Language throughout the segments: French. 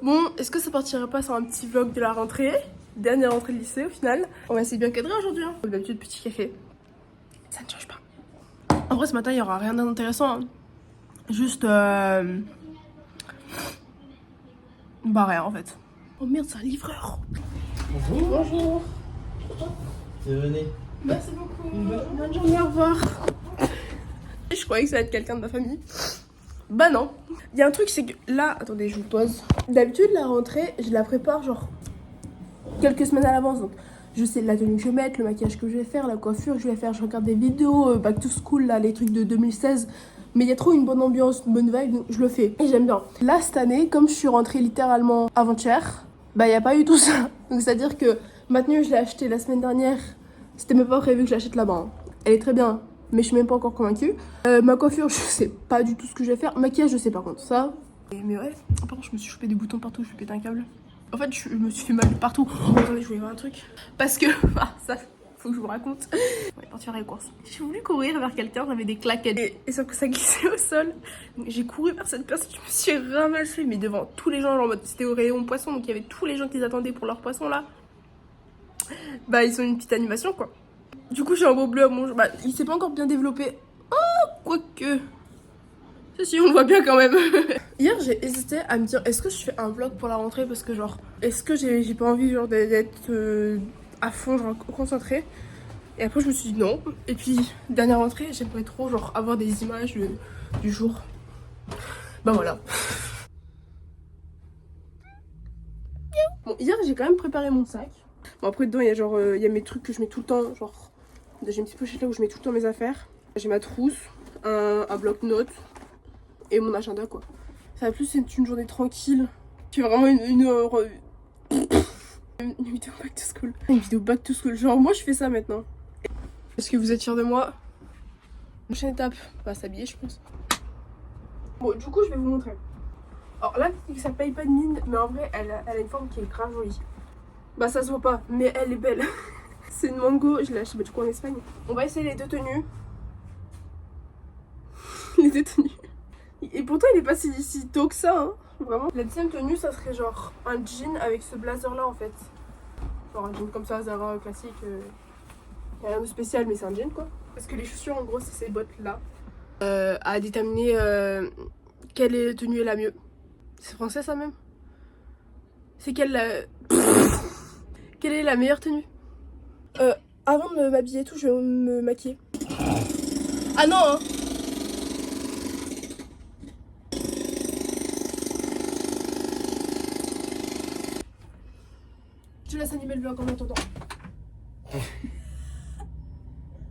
Bon, est-ce que ça partirait pas sur un petit vlog de la rentrée? Dernière rentrée de lycée au final. On va essayer bien cadré aujourd'hui. Hein. Comme d'habitude, petit café. Ça ne change pas. En vrai, ce matin, il n'y aura rien d'intéressant. Hein. Juste. Bah, rien en fait. Oh merde, c'est un livreur. Bonjour. Bonjour. Venez. Merci beaucoup. Bonne journée, au revoir. Je croyais que ça allait être quelqu'un de ma famille. Bah non. Il y a un truc, c'est que là, attendez, je vous pose. D'habitude, la rentrée, je la prépare genre quelques semaines à l'avance. Donc, je sais la tenue que je vais mettre, le maquillage que je vais faire, la coiffure que je vais faire. Je regarde des vidéos, back to school, là, les trucs de 2016. Mais il y a trop une bonne ambiance, une bonne vibe, donc je le fais. Et j'aime bien. Là, cette année, comme je suis rentrée littéralement avant-hier, bah, il n'y a pas eu tout ça. Donc, c'est-à-dire que ma tenue, je l'ai achetée la semaine dernière. C'était même pas prévu que je l'achète là-bas. Hein. Elle est très bien, mais je suis même pas encore convaincue. Ma coiffure, je sais pas du tout ce que je vais faire. Maquillage, je sais par contre, ça. Mais ouais, par contre, je me suis chopé des boutons partout, je vais péter un câble. En fait, je me suis fait mal partout. Oh, attendez, je voulais voir un truc. Parce que, ça, faut que je vous raconte. On est parti faire les courses. J'ai voulu courir vers quelqu'un, j'avais des claquettes. Et sauf que ça glissait au sol. J'ai couru vers cette personne, je me suis ramassée, mais devant tous les gens, genre en mode c'était au rayon poisson, donc il y avait tous les gens qui attendaient pour leur poisson là. Bah, ils ont une petite animation quoi. Du coup, j'ai un beau bleu à mon. Bah, il s'est pas encore bien développé. Oh, quoique. Si, on le voit bien quand même. Hier, j'ai hésité à me dire est-ce que je fais un vlog pour la rentrée parce que, genre, est-ce que j'ai pas envie, genre, d'être à fond, genre, concentrée. Et après, je me suis dit non. Et puis, dernière rentrée, j'aimerais trop, genre, avoir des images du jour. Bah voilà. Bon, hier, j'ai quand même préparé mon sac. Bon, après, dedans, il y a genre, il y a mes trucs que je mets tout le temps, genre, j'ai une petite pochette là où je mets tout le temps mes affaires. J'ai ma trousse, un bloc-notes et mon agenda, quoi. Ça va plus, c'est une journée tranquille. Tu fais vraiment une vidéo back to school. Une vidéo back to school. Genre, moi, je fais ça maintenant. Est-ce que vous êtes fiers de moi? Prochaine étape, on va s'habiller, je pense. Bon, du coup, je vais vous montrer. Alors là, ça paye pas de mine, mais en vrai, elle a une forme qui est grave jolie. Bah, ça se voit pas, mais elle est belle. C'est une mango, je l'ai achetée du coup en Espagne. On va essayer les deux tenues. Les deux tenues. Et pourtant, il est pas si tôt que ça, hein. Vraiment. La deuxième tenue, ça serait genre un jean avec ce blazer là en fait. Genre un jean comme ça, Zara classique. Y a rien de spécial, mais c'est un jean quoi. Parce que les chaussures, en gros, c'est ces bottes là. À déterminer quelle tenue est la mieux. C'est français ça même? C'est quelle est la meilleure tenue? Avant de m'habiller et tout, je vais me maquiller. Ah non hein. Je laisse animer le vlog en attendant.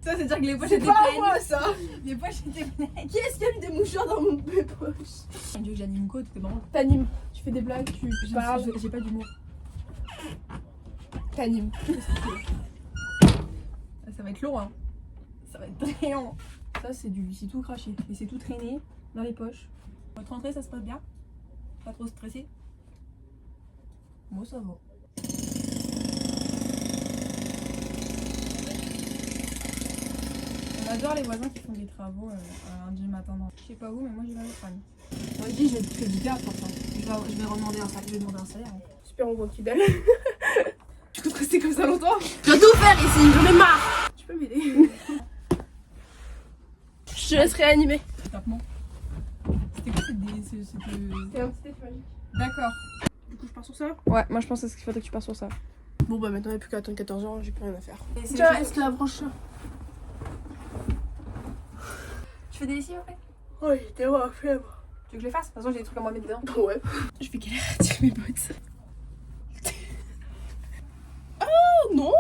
Ça, c'est dire que les poches étaient C'est pas pleines. moi ça. Les poches étaient pleines. Qui est-ce qui a mis des mouchoirs dans mes poches? Tu veux que j'anime quoi? T'es marrant. T'animes, tu fais des blagues, tu parles. J'ai pas d'humour. T'animes. Ça va être lourd, hein. Ça va être très long. Ça, c'est tout craché. Et c'est tout traîné dans les poches. Votre rentrée, ça se passe bien? Pas trop stressé? Moi, ça va. On adore les voisins qui font des travaux un lundi matin. Non. Je sais pas où, mais moi, j'y vais avec Fran. Moi, je dis, je vais te faire du théâtre, enfin. Je vais demander un salaire. Hein. Super, on voit qui dalle. Tu comptes rester comme ça longtemps? Je dois tout faire ici, j'en ai marre. Tu peux m'aider? Je te laisse réanimer. Tapement. C'était quoi C'était un petit test magique. D'accord. Du coup, je pars sur ça. Ouais, moi je pense qu'il faudrait que tu pars sur ça. Bon, bah maintenant, il n'y a plus qu'à attendre 14 ans, j'ai plus rien à faire. C'est Tiens, le- est-ce que la branche là? Tu fais des lessives après? Oh, j'ai tellement la flemme. Tu veux que je les fasse? De toute façon, j'ai des trucs à moi mettre dedans. Ouais. Je vais galérer à tirer mes bottes. Oh non,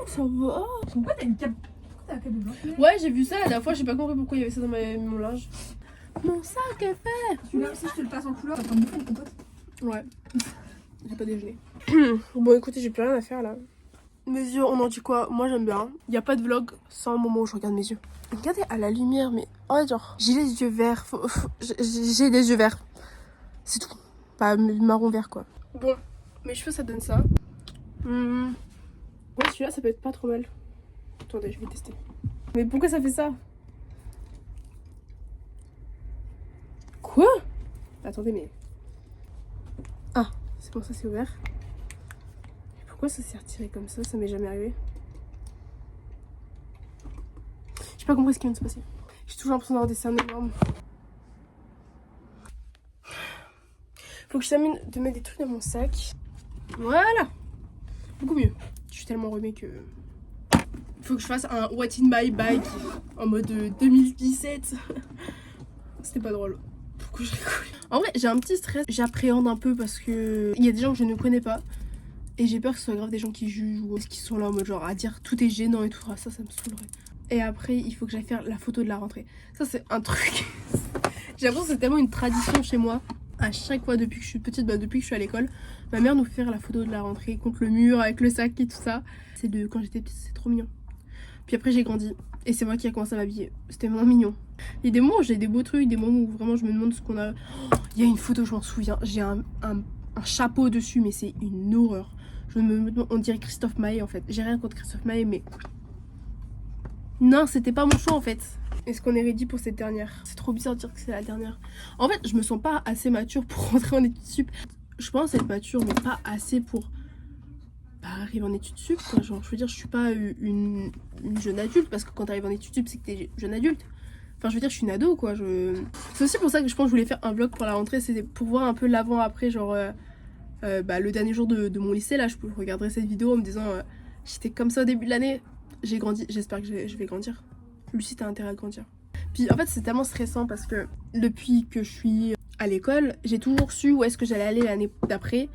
ça va. Pourquoi t'as une cape? Pourquoi t'as la cape blanche? Ouais, j'ai vu ça la dernière fois, j'ai pas compris pourquoi il y avait ça dans mon linge. Mon sac à faire. Celui-là aussi, je te le passe en couleur. T'as pas de bouffer, ton pote? Ouais. J'ai pas déjeuné. Bon, écoutez, j'ai plus rien à faire là. Mes yeux, on en dit quoi? Moi j'aime bien. Il y a pas de vlog sans un moment où je regarde mes yeux. Regardez à la lumière, mais ouais, genre, j'ai les yeux verts. J'ai des yeux verts. C'est tout. Pas marron vert quoi. Bon, mes cheveux ça donne ça. Ouais, celui-là ça peut être pas trop mal. Attendez, je vais tester. Mais pourquoi ça fait ça? Quoi? Attendez, mais. Ah, C'est bon, ça c'est ouvert. Et pourquoi ça s'est retiré comme ça? Ça m'est jamais arrivé. J'ai pas compris ce qui vient de se passer. J'ai toujours l'impression d'avoir des cernes énormes. Faut que je termine de mettre des trucs dans mon sac. Voilà. Beaucoup mieux. Je suis tellement remis que... Faut que je fasse un What in my bag en mode 2017. C'était pas drôle. Pourquoi je rigole? En vrai, j'ai un petit stress. J'appréhende un peu parce que il y a des gens que je ne connais pas. Et j'ai peur que ce soit grave des gens qui jugent ou qui sont là en mode genre à dire tout est gênant et tout. Ah, ça me saoulerait. Et après, il faut que j'aille faire la photo de la rentrée. Ça, c'est un truc. J'ai l'impression que c'est tellement une tradition chez moi. À chaque fois, depuis que je suis petite, depuis que je suis à l'école, ma mère nous fait faire la photo de la rentrée contre le mur avec le sac et tout ça. C'est de quand j'étais petite, c'est trop mignon. Puis après, j'ai grandi et c'est moi qui ai commencé à m'habiller. C'était vraiment mignon. Il y a des moments où j'ai des beaux trucs, des moments où vraiment je me demande ce qu'on a. Oh, il y a une photo, je m'en souviens. J'ai un chapeau dessus, mais c'est une horreur. On dirait Christophe Maé en fait. J'ai rien contre Christophe Maé, mais. Non, c'était pas mon choix en fait. Est-ce qu'on est ready pour cette dernière? C'est trop bizarre de dire que c'est la dernière. En fait, je me sens pas assez mature pour rentrer en études sup. Je pense être mature, mais pas assez pour arriver en études sup, quoi. Genre, je veux dire, je suis pas une jeune adulte, parce que quand t'arrives en études sup, c'est que t'es jeune adulte. Enfin, je veux dire, je suis une ado, quoi. C'est aussi pour ça que je pense que je voulais faire un vlog pour la rentrée, c'était pour voir un peu l'avant-après, genre le dernier jour de mon lycée, là, je regarderai cette vidéo en me disant j'étais comme ça au début de l'année, j'ai grandi, j'espère que je vais grandir. Lucie, t'as intérêt à grandir. Puis en fait, c'est tellement stressant parce que depuis que je suis à l'école, j'ai toujours su où est-ce que j'allais aller l'année d'après.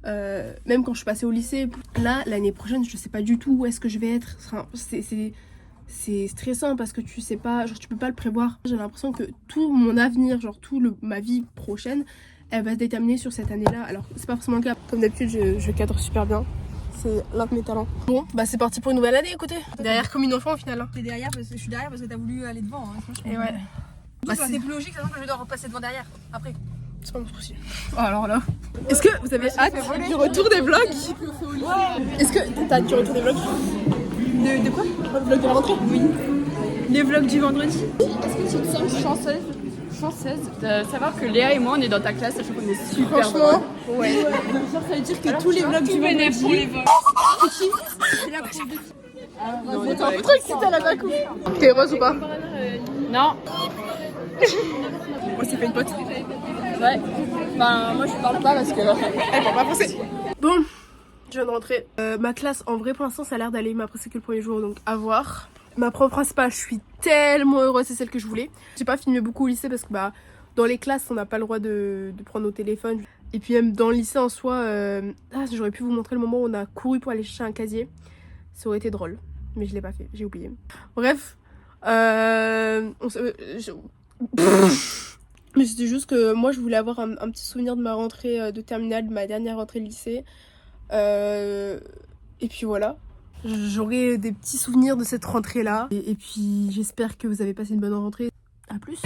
Même quand je suis passée au lycée, là, l'année prochaine, je sais pas du tout où est-ce que je vais être. Enfin, c'est stressant parce que tu sais pas, genre tu peux pas le prévoir. J'ai l'impression que tout mon avenir, genre ma vie prochaine, elle va se déterminer sur cette année-là. Alors, c'est pas forcément le cas. Comme d'habitude, je cadre super bien. C'est l'un de mes talents. Bon, bah c'est parti pour une nouvelle année, écoutez. Derrière comme une enfant au final. Hein. Je suis derrière parce que t'as voulu aller devant. Hein, et ouais. Bah, c'est plus logique, sachant que je dois repasser devant derrière. Après. C'est pas mon souci. Oh, alors là. Est-ce que vous avez hâte du retour des vlogs? Ouais. Est-ce que t'as hâte du retour des vlogs? De quoi? Le vlog de la rentrée? Oui. Les vlogs du vendredi? Est-ce que tu te sens chanceuse de savoir que Léa et moi on est dans ta classe, sachant qu'on est super franchement, drôles. ouais. Genre ça veut dire que alors, tous les vlogs du vendredi pour les vols. C'est la prof de... Attends, faut trop excité à la bac. T'es heureuse ou pas? Non. On s'est fait une pote. Ouais. Ben moi je parle pas parce que... Elle parle pas français. Bon, je viens de rentrer. Ma classe en vrai pour l'instant ça a l'air d'aller, mais après c'est que le premier jour donc à voir. Ma prof principale, je suis tellement heureuse, c'est celle que je voulais. J'ai pas filmé beaucoup au lycée parce que dans les classes on n'a pas le droit de prendre nos téléphones. Et puis même dans le lycée en soi, j'aurais pu vous montrer le moment où on a couru pour aller chercher un casier. Ça aurait été drôle, mais je l'ai pas fait, j'ai oublié. Bref, mais c'était juste que moi je voulais avoir un petit souvenir de ma rentrée de terminale, de ma dernière rentrée de lycée. Et puis voilà. J'aurai des petits souvenirs de cette rentrée là. Et puis j'espère que vous avez passé une bonne rentrée. À plus.